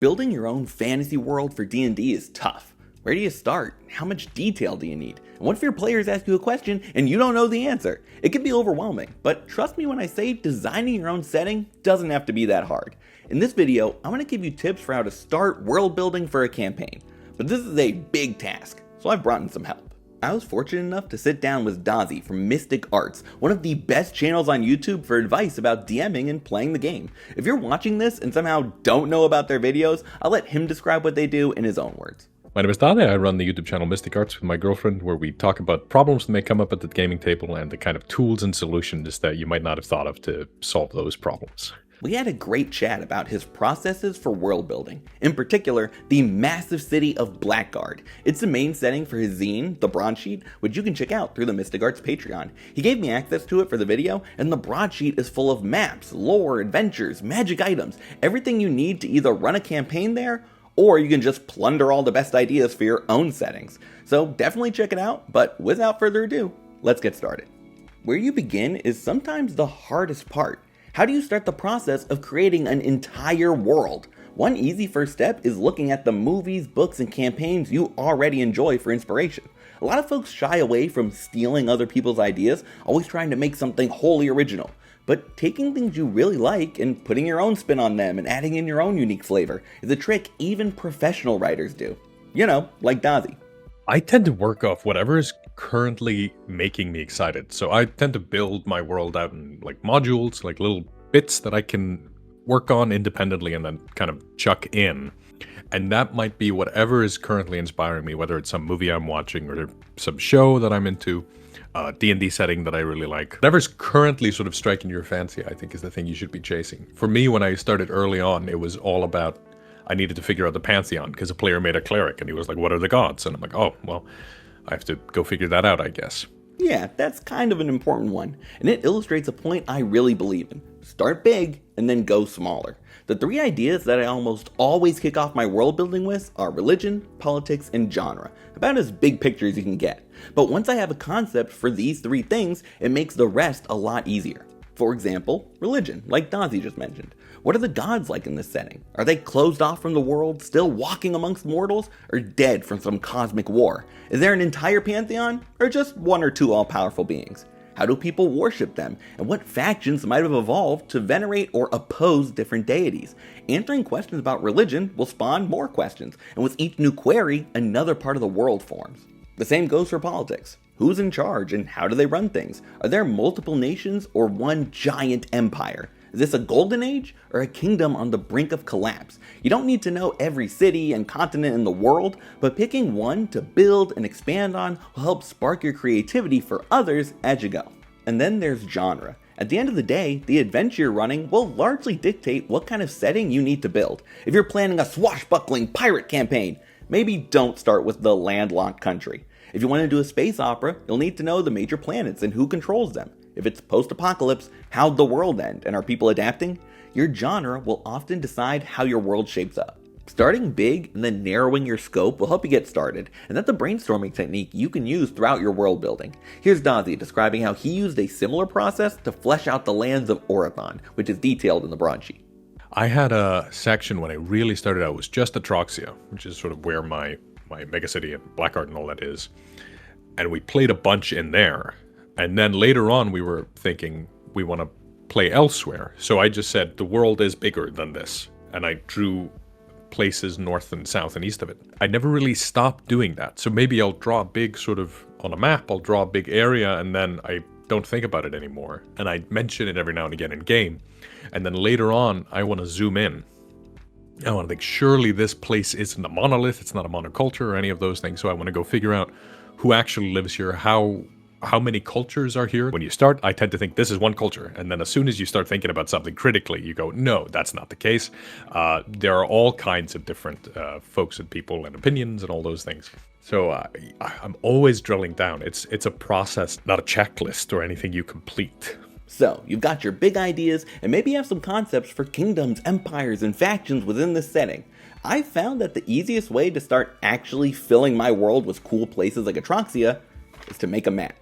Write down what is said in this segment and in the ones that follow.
Building your own fantasy world for D&D is tough. Where do you start? How much detail do you need? And what if your players ask you a question and you don't know the answer? It can be overwhelming, but trust me when I say designing your own setting doesn't have to be that hard. In this video, I'm going to give you tips for how to start world building for a campaign. But this is a big task, so I've brought in some help. I was fortunate enough to sit down with Dadi from Mystic Arts, one of the best channels on YouTube for advice about DMing and playing the game. If you're watching this and somehow don't know about their videos, I'll let him describe what they do in his own words. My name is Dadi. I run the YouTube channel Mystic Arts with my girlfriend, where we talk about problems that may come up at the gaming table and the kind of tools and solutions that you might not have thought of to solve those problems. We had a great chat about his processes for world building, in particular, the massive city of Blackguard. It's the main setting for his zine, The Broadsheet, which you can check out through the Mystic Arts Patreon. He gave me access to it for the video, and the broadsheet is full of maps, lore, adventures, magic items, everything you need to either run a campaign there, or you can just plunder all the best ideas for your own settings. So definitely check it out, but without further ado, let's get started. Where you begin is sometimes the hardest part. How do you start the process of creating an entire world? One easy first step is looking at the movies, books, and campaigns you already enjoy for inspiration. A lot of folks shy away from stealing other people's ideas, always trying to make something wholly original. But taking things you really like and putting your own spin on them and adding in your own unique flavor is a trick even professional writers do. You know, like Dadi. I tend to work off whatever is currently making me excited. So I tend to build my world out in like modules, like little bits that I can work on independently and then kind of chuck in. And that might be whatever is currently inspiring me, whether it's some movie I'm watching or some show that I'm into, D&D setting that I really like. Whatever's currently sort of striking your fancy, I think, is the thing you should be chasing. For me, when I started early on, it was all about I needed to figure out the pantheon because a player made a cleric and he was like, what are the gods? And I'm like, oh, well, I have to go figure that out, I guess. Yeah, that's kind of an important one, and it illustrates a point I really believe in. Start big, and then go smaller. The three ideas that I almost always kick off my world building with are religion, politics, and genre, about as big picture as you can get. But once I have a concept for these three things, it makes the rest a lot easier. For example, religion, like Dadi just mentioned. What are the gods like in this setting? Are they closed off from the world, still walking amongst mortals, or dead from some cosmic war? Is there an entire pantheon, or just one or two all-powerful beings? How do people worship them, and what factions might have evolved to venerate or oppose different deities? Answering questions about religion will spawn more questions, and with each new query, another part of the world forms. The same goes for politics. Who's in charge and how do they run things? Are there multiple nations or one giant empire? Is this a golden age or a kingdom on the brink of collapse? You don't need to know every city and continent in the world, but picking one to build and expand on will help spark your creativity for others as you go. And then there's genre. At the end of the day, the adventure you're running will largely dictate what kind of setting you need to build. If you're planning a swashbuckling pirate campaign, maybe don't start with the landlocked country. If you want to do a space opera, you'll need to know the major planets and who controls them. If it's post-apocalypse, how'd the world end and are people adapting? Your genre will often decide how your world shapes up. Starting big and then narrowing your scope will help you get started, and that's a brainstorming technique you can use throughout your world building. Here's Dadi describing how he used a similar process to flesh out the lands of Orathon, which is detailed in the broadsheet. I had a section when I really started out was just Atroxia, which is sort of where my megacity and Blackguard and all that is. And we played a bunch in there. And then later on, we were thinking we want to play elsewhere. So I just said, the world is bigger than this. And I drew places north and south and east of it. I never really stopped doing that. So maybe I'll draw a big sort of, on a map, I'll draw a big area and then I don't think about it anymore. And I mention it every now and again in game. And then later on, I want to zoom in. I want to think, surely this place isn't a monolith, it's not a monoculture or any of those things. So I want to go figure out who actually lives here, how many cultures are here. When you start, I tend to think this is one culture. And then as soon as you start thinking about something critically, you go, no, that's not the case. There are all kinds of different folks and people and opinions and all those things. So I'm always drilling down. It's a process, not a checklist or anything you complete. So, you've got your big ideas, and maybe you have some concepts for kingdoms, empires, and factions within this setting. I found that the easiest way to start actually filling my world with cool places like Atroxia is to make a map.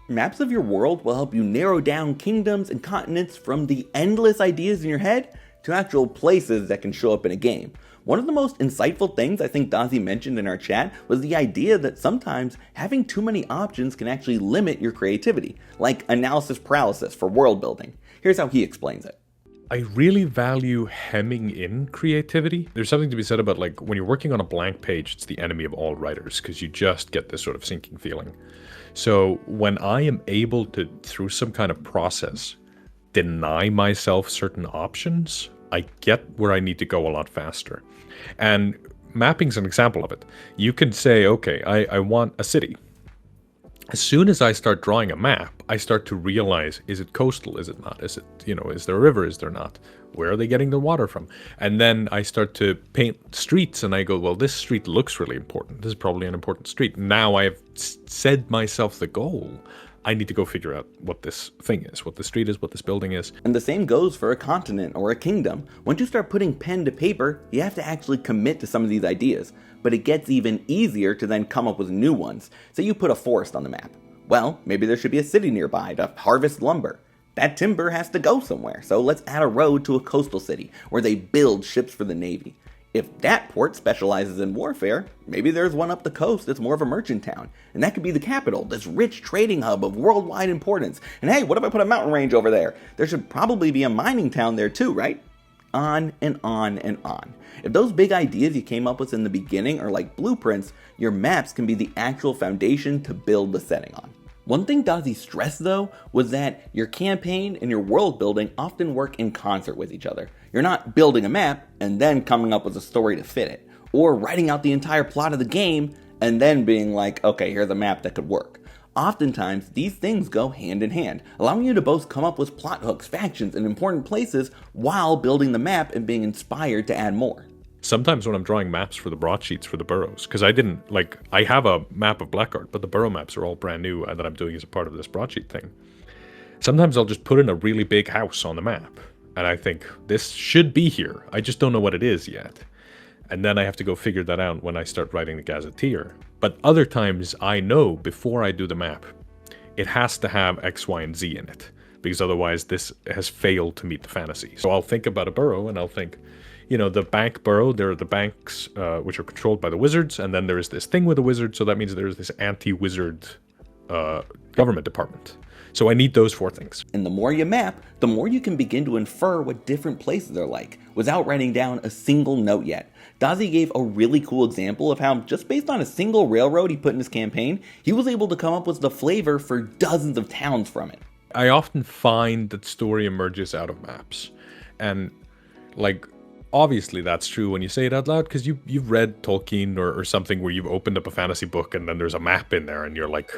Maps of your world will help you narrow down kingdoms and continents from the endless ideas in your head to actual places that can show up in a game. One of the most insightful things I think Dadi mentioned in our chat was the idea that sometimes having too many options can actually limit your creativity, like analysis paralysis for world building. Here's how he explains it. I really value hemming in creativity. There's something to be said about, like, when you're working on a blank page, it's the enemy of all writers, because you just get this sort of sinking feeling. So when I am able to, through some kind of process, deny myself certain options, I get where I need to go a lot faster. And mapping's an example of it. You can say, okay, I want a city. As soon as I start drawing a map, I start to realize, is it coastal? Is it not? Is it, is there a river? Is there not? Where are they getting their water from? And then I start to paint streets and I go, well, this street looks really important. This is probably an important street. Now I have set myself the goal. I need to go figure out what this thing is, what the street is, what this building is. And the same goes for a continent or a kingdom. Once you start putting pen to paper, you have to actually commit to some of these ideas. But it gets even easier to then come up with new ones. Say you put a forest on the map. Well, maybe there should be a city nearby to harvest lumber. That timber has to go somewhere, so let's add a road to a coastal city where they build ships for the Navy. If that port specializes in warfare, maybe there's one up the coast that's more of a merchant town, and that could be the capital, this rich trading hub of worldwide importance. And hey, what if I put a mountain range over there? There should probably be a mining town there too, right? On and on and on. If those big ideas you came up with in the beginning are like blueprints, your maps can be the actual foundation to build the setting on. One thing Dadi stressed though was that your campaign and your world building often work in concert with each other. You're not building a map and then coming up with a story to fit it, or writing out the entire plot of the game and then being like, okay, here's a map that could work. Oftentimes, these things go hand in hand, allowing you to both come up with plot hooks, factions, and important places while building the map and being inspired to add more. Sometimes when I'm drawing maps for the broadsheets for the boroughs, because I have a map of Blackguard, but the borough maps are all brand new that I'm doing as a part of this broadsheet thing. Sometimes I'll just put in a really big house on the map, and I think, this should be here, I just don't know what it is yet. And then I have to go figure that out when I start writing the Gazetteer. But other times I know before I do the map, it has to have X, Y, and Z in it, because otherwise this has failed to meet the fantasy. So I'll think about a borough and I'll think, the bank borough, there are the banks which are controlled by the wizards, and then there is this thing with the wizard, so that means there's this anti-wizard government department. So I need those 4 things. And the more you map, the more you can begin to infer what different places are like, without writing down a single note yet. Dadi gave a really cool example of how, just based on a single railroad he put in his campaign, he was able to come up with the flavor for dozens of towns from it. I often find that story emerges out of maps. And, obviously that's true when you say it out loud, because you've read Tolkien or something where you've opened up a fantasy book and then there's a map in there and you're like,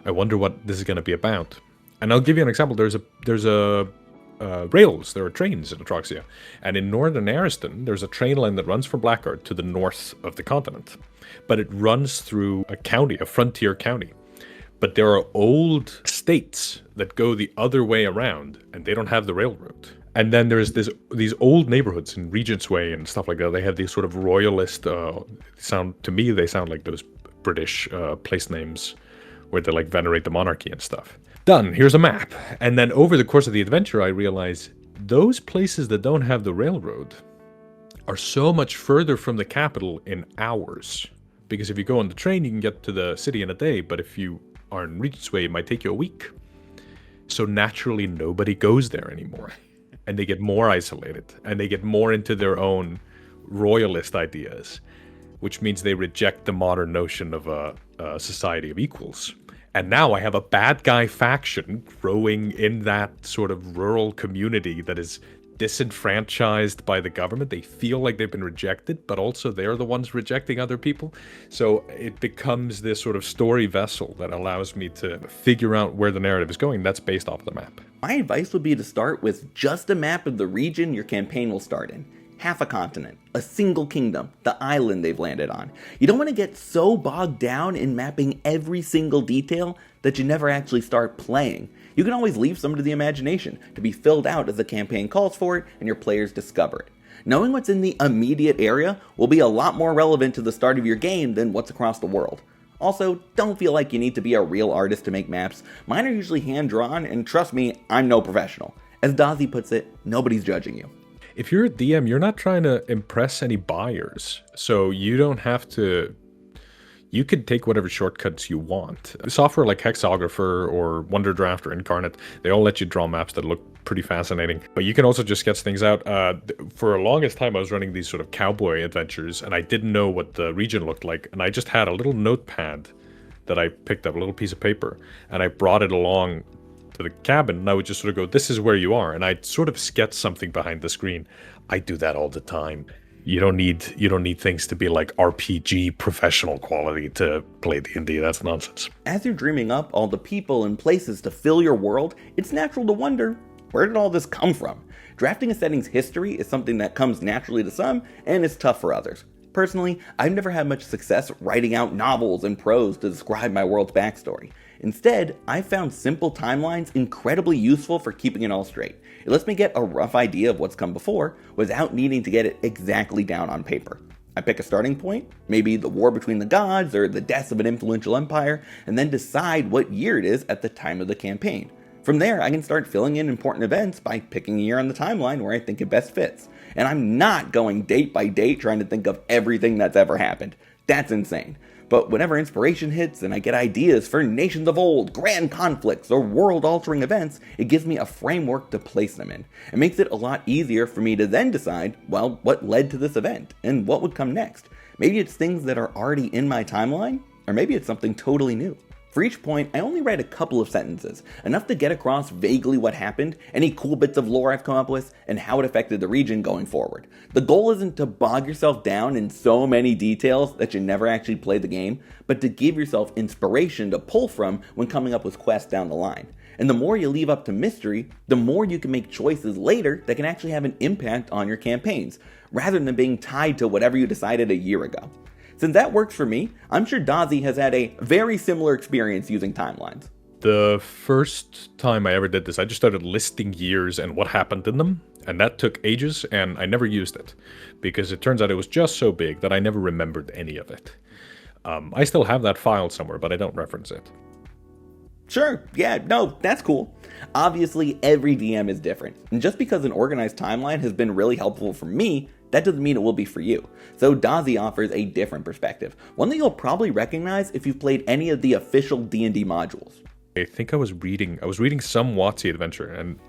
I wonder what this is going to be about. And I'll give you an example. There's rails, there are trains in Atroxia. And in northern Ariston, there's a train line that runs from Blackguard to the north of the continent. But it runs through a county, a frontier county. But there are old states that go the other way around, and they don't have the railroad. And then there's these old neighborhoods in Regent's Way and stuff like that. They have these sort of royalist, they sound like those British place names where they venerate the monarchy and stuff. Done, here's a map. And then over the course of the adventure, I realize those places that don't have the railroad are so much further from the capital in hours. Because if you go on the train, you can get to the city in a day, but if you are in Regent's Way, it might take you a week. So naturally, nobody goes there anymore. And they get more isolated, and they get more into their own royalist ideas, which means they reject the modern notion of a society of equals. And now I have a bad guy faction growing in that sort of rural community that is disenfranchised by the government. They feel like they've been rejected, but also they're the ones rejecting other people. So it becomes this sort of story vessel that allows me to figure out where the narrative is going. That's based off the map. My advice would be to start with just a map of the region your campaign will start in. Half a continent, a single kingdom, the island they've landed on. You don't want to get so bogged down in mapping every single detail that you never actually start playing. You can always leave some to the imagination, to be filled out as the campaign calls for it and your players discover it. Knowing what's in the immediate area will be a lot more relevant to the start of your game than what's across the world. Also, don't feel like you need to be a real artist to make maps. Mine are usually hand-drawn, and trust me, I'm no professional. As Dadi puts it, nobody's judging you. if you're a DM, you're not trying to impress any buyers. So you don't have to, you could take whatever shortcuts you want. Software like Hexographer or Wonderdraft or Incarnate, they all let you draw maps that look pretty fascinating. But you can also just sketch things out. For the longest time, I was running these sort of cowboy adventures, and I didn't know what the region looked like. And I just had a little notepad that I picked up, a little piece of paper, and I brought it along to the cabin, and I would just sort of go, this is where you are. And I'd sort of sketch something behind the screen. I do that all the time. You don't need things to be like RPG professional quality to play D&D. That's nonsense. As you're dreaming up all the people and places to fill your world, it's natural to wonder, where did all this come from? Drafting a setting's history is something that comes naturally to some, and is tough for others. Personally, I've never had much success writing out novels and prose to describe my world's backstory. Instead, I found simple timelines incredibly useful for keeping it all straight. It lets me get a rough idea of what's come before without needing to get it exactly down on paper. I pick a starting point, maybe the war between the gods or the deaths of an influential empire, and then decide what year it is at the time of the campaign. From there, I can start filling in important events by picking a year on the timeline where I think it best fits. And I'm not going date by date trying to think of everything that's ever happened. That's insane. But whenever inspiration hits and I get ideas for nations of old, grand conflicts, or world-altering events, it gives me a framework to place them in. It makes it a lot easier for me to then decide, well, what led to this event, and what would come next. Maybe it's things that are already in my timeline, or maybe it's something totally new. For each point, I only write a couple of sentences, enough to get across vaguely what happened, any cool bits of lore I've come up with, and how it affected the region going forward. The goal isn't to bog yourself down in so many details that you never actually play the game, but to give yourself inspiration to pull from when coming up with quests down the line. And the more you leave up to mystery, the more you can make choices later that can actually have an impact on your campaigns, rather than being tied to whatever you decided a year ago. Since that works for me, I'm sure Dadi has had a very similar experience using timelines. The first time I ever did this, I just started listing years and what happened in them, and that took ages, and I never used it, because it turns out it was just so big that I never remembered any of it. I still have that file somewhere, but I don't reference it. Sure, yeah, no, that's cool. Obviously, every DM is different, and just because an organized timeline has been really helpful for me, that doesn't mean it will be for you. So Dadi offers a different perspective, one that you'll probably recognize if you've played any of the official D&D modules. I think I was reading some WotC adventure, and,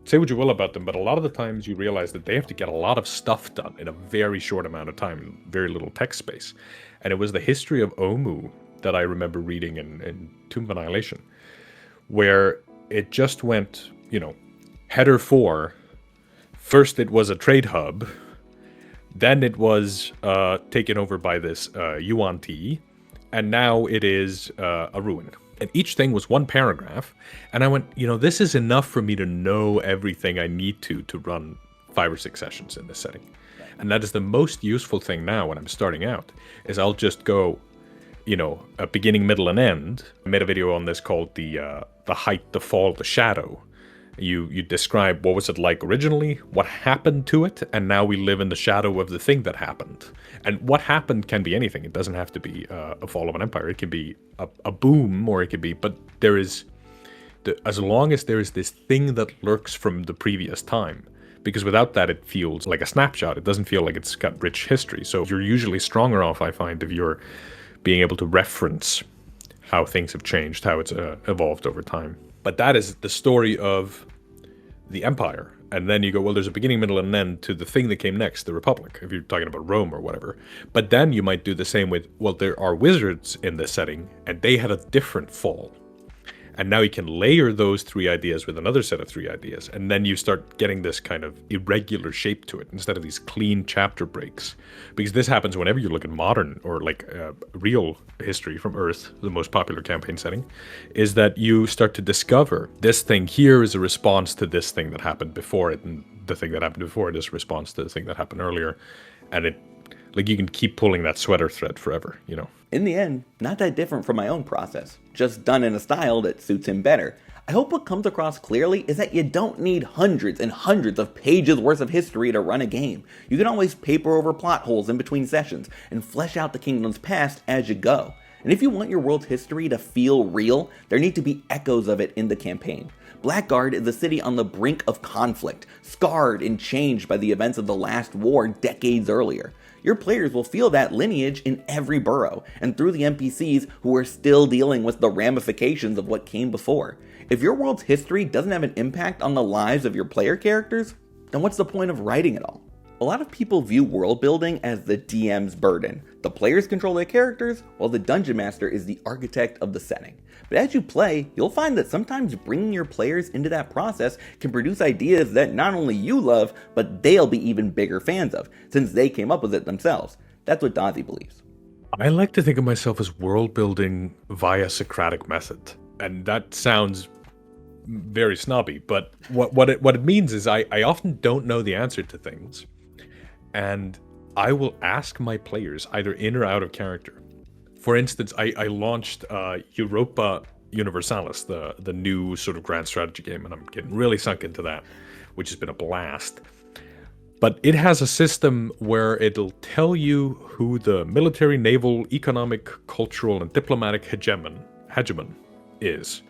say what you will about them, but a lot of the times you realize that they have to get a lot of stuff done in a very short amount of time, very little text space. And it was the history of Omu that I remember reading in Tomb of Annihilation, where it just went, header 4, first it was a trade hub, then it was taken over by this Yuan Ti, and now it is a ruin. And each thing was one paragraph, and I went, this is enough for me to know everything I need to run 5 or 6 sessions in this setting. And that is the most useful thing now when I'm starting out, is I'll just go, a beginning, middle, and end. I made a video on this called the height, the fall, the shadow. You describe what was it like originally, what happened to it, and now we live in the shadow of the thing that happened. And what happened can be anything. It doesn't have to be a fall of an empire. It can be a boom, or it could be, but there is, as long as there is this thing that lurks from the previous time, because without that it feels like a snapshot. It doesn't feel like it's got rich history. So you're usually stronger off, I find, if you're being able to reference how things have changed, how it's evolved over time. But that is the story of the empire. And then you go, well, there's a beginning, middle, and end to the thing that came next, the Republic, if you're talking about Rome or whatever. But then you might do the same with, well, there are wizards in this setting, and they had a different fall. And now you can layer those 3 ideas with another set of 3 ideas. And then you start getting this kind of irregular shape to it instead of these clean chapter breaks. Because this happens whenever you look at modern or real history from Earth, the most popular campaign setting, is that you start to discover this thing here is a response to this thing that happened before it. And the thing that happened before it is a response to the thing that happened earlier. And you can keep pulling that sweater thread forever, In the end, not that different from my own process, just done in a style that suits him better. I hope what comes across clearly is that you don't need hundreds and hundreds of pages worth of history to run a game. You can always paper over plot holes in between sessions and flesh out the kingdom's past as you go. And if you want your world's history to feel real, there need to be echoes of it in the campaign. Blackguard is a city on the brink of conflict, scarred and changed by the events of the last war decades earlier. Your players will feel that lineage in every borough, and through the NPCs who are still dealing with the ramifications of what came before. If your world's history doesn't have an impact on the lives of your player characters, then what's the point of writing it all? A lot of people view world building as the DM's burden. The players control their characters, while the Dungeon Master is the architect of the setting. But as you play, you'll find that sometimes bringing your players into that process can produce ideas that not only you love, but they'll be even bigger fans of, since they came up with it themselves. That's what Dadi believes. I like to think of myself as world building via Socratic method. And that sounds very snobby, but what it means is I often don't know the answer to things. And I will ask my players either in or out of character. For instance, I launched Europa Universalis, the new sort of grand strategy game, and I'm getting really sunk into that, which has been a blast. But it has a system where it'll tell you who the military, naval, economic, cultural, and diplomatic hegemon is.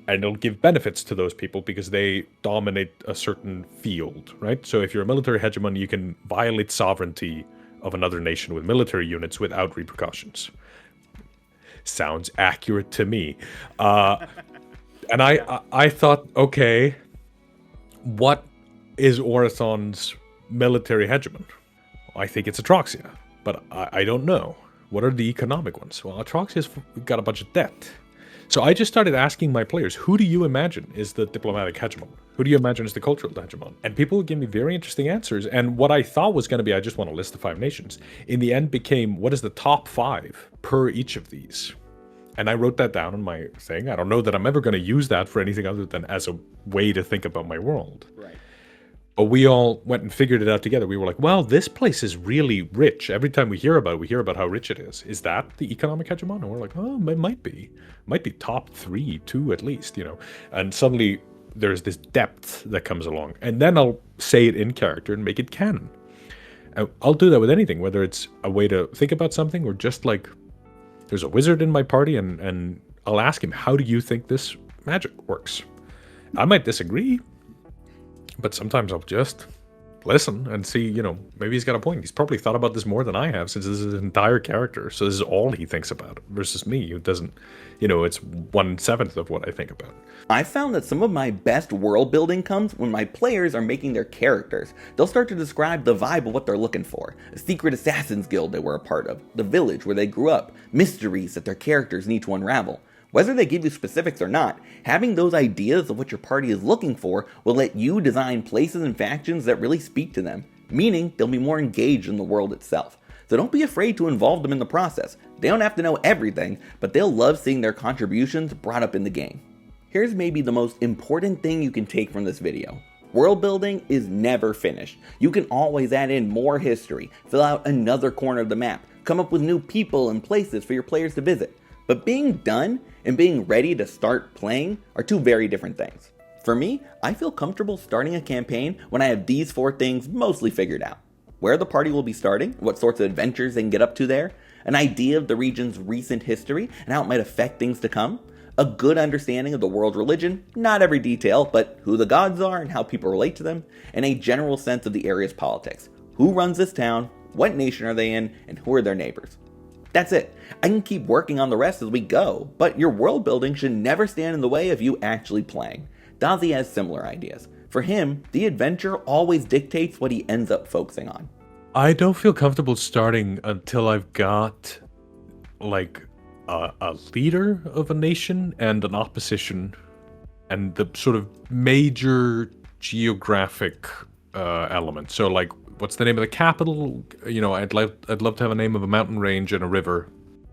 And it'll give benefits to those people because they dominate a certain field, right? So if you're a military hegemon, you can violate sovereignty of another nation with military units without repercussions. Sounds accurate to me. And I thought, okay, what is Orathon's military hegemon? I think it's Atroxia, but I don't know. What are the economic ones? Well, Atroxia's got a bunch of debt. So I just started asking my players, who do you imagine is the diplomatic hegemon? Who do you imagine is the cultural hegemon? And people would give me very interesting answers. And what I thought was going to be, I just want to list the 5 nations, in the end became, what is the top 5 per each of these? And I wrote that down on my thing. I don't know that I'm ever going to use that for anything other than as a way to think about my world. Right. But we all went and figured it out together. We were like, well, this place is really rich. Every time we hear about it, we hear about how rich it is. Is that the economic hegemon? And we're like, oh, it might be. It might be top 3, 2 at least, you know. And suddenly there's this depth that comes along. And then I'll say it in character and make it canon. And I'll do that with anything, whether it's a way to think about something or just like, there's a wizard in my party and I'll ask him, how do you think this magic works? I might disagree, but sometimes I'll just listen and see, you know, maybe he's got a point. He's probably thought about this more than I have, since this is his entire character. So this is all he thinks about versus me, who doesn't, you know, it's 1/7 of what I think about. I found that some of my best world building comes when my players are making their characters. They'll start to describe the vibe of what they're looking for. A secret assassins guild they were a part of, the village where they grew up, mysteries that their characters need to unravel. Whether they give you specifics or not, having those ideas of what your party is looking for will let you design places and factions that really speak to them, meaning they'll be more engaged in the world itself. So don't be afraid to involve them in the process. They don't have to know everything, but they'll love seeing their contributions brought up in the game. Here's maybe the most important thing you can take from this video. World building is never finished. You can always add in more history, fill out another corner of the map, come up with new people and places for your players to visit. But being done and being ready to start playing are 2 very different things. For me, I feel comfortable starting a campaign when I have these 4 things mostly figured out. Where the party will be starting, what sorts of adventures they can get up to there, an idea of the region's recent history and how it might affect things to come, a good understanding of the world's religion, not every detail, but who the gods are and how people relate to them, and a general sense of the area's politics. Who runs this town, what nation are they in, and who are their neighbors. That's it. I can keep working on the rest as we go, but your world building should never stand in the way of you actually playing. Dadi has similar ideas. For him, the adventure always dictates what he ends up focusing on. I don't feel comfortable starting until I've got like a leader of a nation and an opposition and the sort of major geographic element. So like, what's the name of the capital? You know, I'd love to have a name of a mountain range and a river.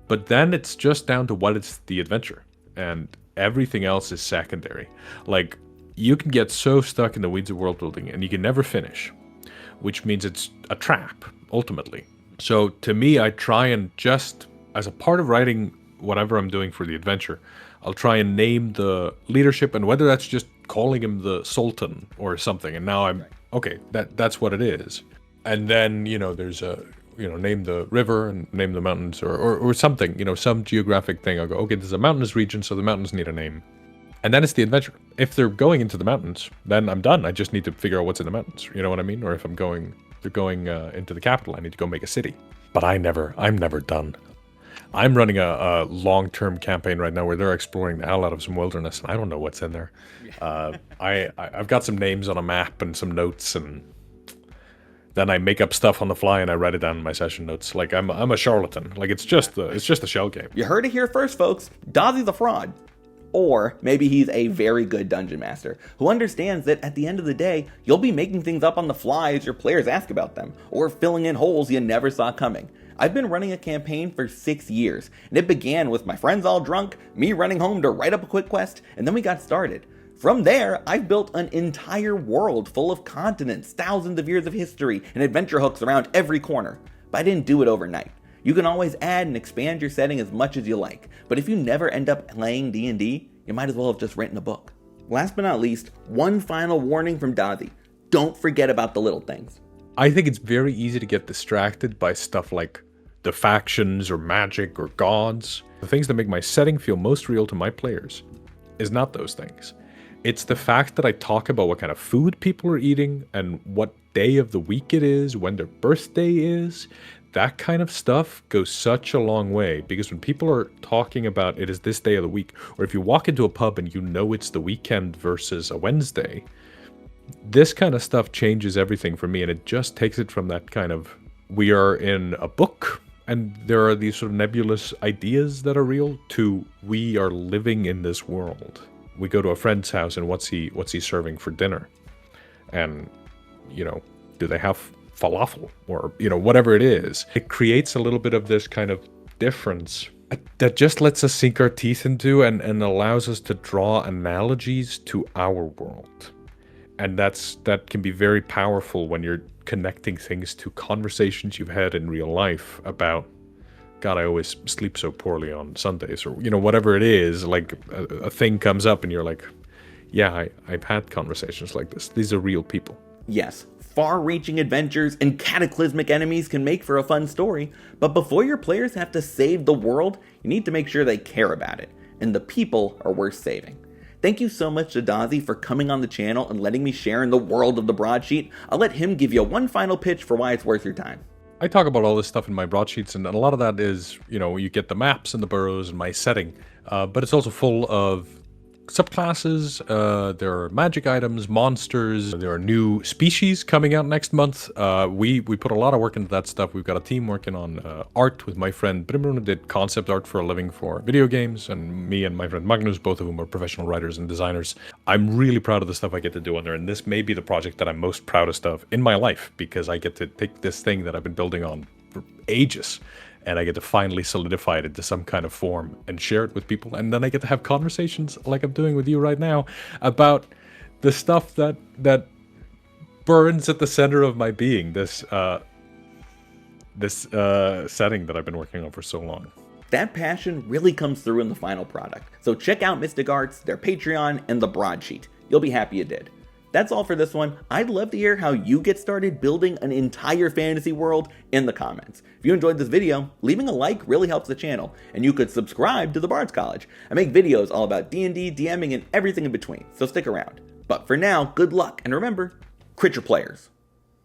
But then it's just down to what is the adventure. And everything else is secondary. Like, you can get so stuck in the weeds of world building and you can never finish. Which means it's a trap, ultimately. So to me, I try and just, as a part of writing whatever I'm doing for the adventure, I'll try and name the leadership, and whether that's just calling him the Sultan or something. And now I'm, okay, that's what it is. And then, you know, there's name the river and name the mountains or something, some geographic thing. I'll go, okay, this is a mountainous region, so the mountains need a name. And then it's the adventure. If they're going into the mountains, then I'm done. I just need to figure out what's in the mountains. You know what I mean? Or if they're going into the capital, I need to go make a city. But I'm never done. I'm running a long-term campaign right now where they're exploring the hell out of some wilderness, and I don't know what's in there. I've got some names on a map and some notes, and then I make up stuff on the fly and I write it down in my session notes. Like I'm a charlatan. Like it's just a shell game. You heard it here first, folks. Dadi's a fraud. Or maybe he's a very good dungeon master who understands that at the end of the day, you'll be making things up on the fly as your players ask about them, or filling in holes you never saw coming. I've been running a campaign for 6 years, and it began with my friends all drunk, me running home to write up a quick quest, and then we got started. From there, I've built an entire world full of continents, thousands of years of history, and adventure hooks around every corner. But I didn't do it overnight. You can always add and expand your setting as much as you like, but if you never end up playing D&D, you might as well have just written a book. Last but not least, one final warning from Dadi. Don't forget about the little things. I think it's very easy to get distracted by stuff like the factions or magic or gods. The things that make my setting feel most real to my players is not those things. It's the fact that I talk about what kind of food people are eating and what day of the week it is, when their birthday is. That kind of stuff goes such a long way, because when people are talking about it is this day of the week, or if you walk into a pub and you know it's the weekend versus a Wednesday, this kind of stuff changes everything for me, and it just takes it from that kind of, we are in a book and there are these sort of nebulous ideas that are real, to we are living in this world. We go to a friend's house and what's he serving for dinner? And, do they have falafel or, whatever it is? It creates a little bit of this kind of difference that just lets us sink our teeth into and allows us to draw analogies to our world. And that can be very powerful when you're connecting things to conversations you've had in real life about, God, I always sleep so poorly on Sundays, or, whatever it is. Like a thing comes up and you're like, yeah, I've had conversations like this. These are real people. Yes, far-reaching adventures and cataclysmic enemies can make for a fun story, but before your players have to save the world, you need to make sure they care about it, and the people are worth saving. Thank you so much to Dadi for coming on the channel and letting me share in the world of the broadsheet. I'll let him give you one final pitch for why it's worth your time. I talk about all this stuff in my broadsheets, and a lot of that is, you get the maps and the boroughs and my setting, but it's also full of subclasses. There are magic items, monsters. There are new species coming out next month. We put a lot of work into that stuff. We've got a team working on art with my friend Brimrun, who did concept art for a living for video games, and me and my friend Magnus, both of whom are professional writers and designers. I'm really proud of the stuff I get to do on there, and this may be the project that I'm most proudest of in my life, because I get to take this thing that I've been building on for ages, and I get to finally solidify it into some kind of form and share it with people. And then I get to have conversations like I'm doing with you right now about the stuff that burns at the center of my being, this setting that I've been working on for so long. That passion really comes through in the final product. So check out Mystic Arts, their Patreon, and the broadsheet. You'll be happy you did. That's all for this one. I'd love to hear how you get started building an entire fantasy world in the comments. If you enjoyed this video, leaving a like really helps the channel, and you could subscribe to the Bard's College. I make videos all about D&D, DMing, and everything in between, so stick around. But for now, good luck, and remember, crit your players.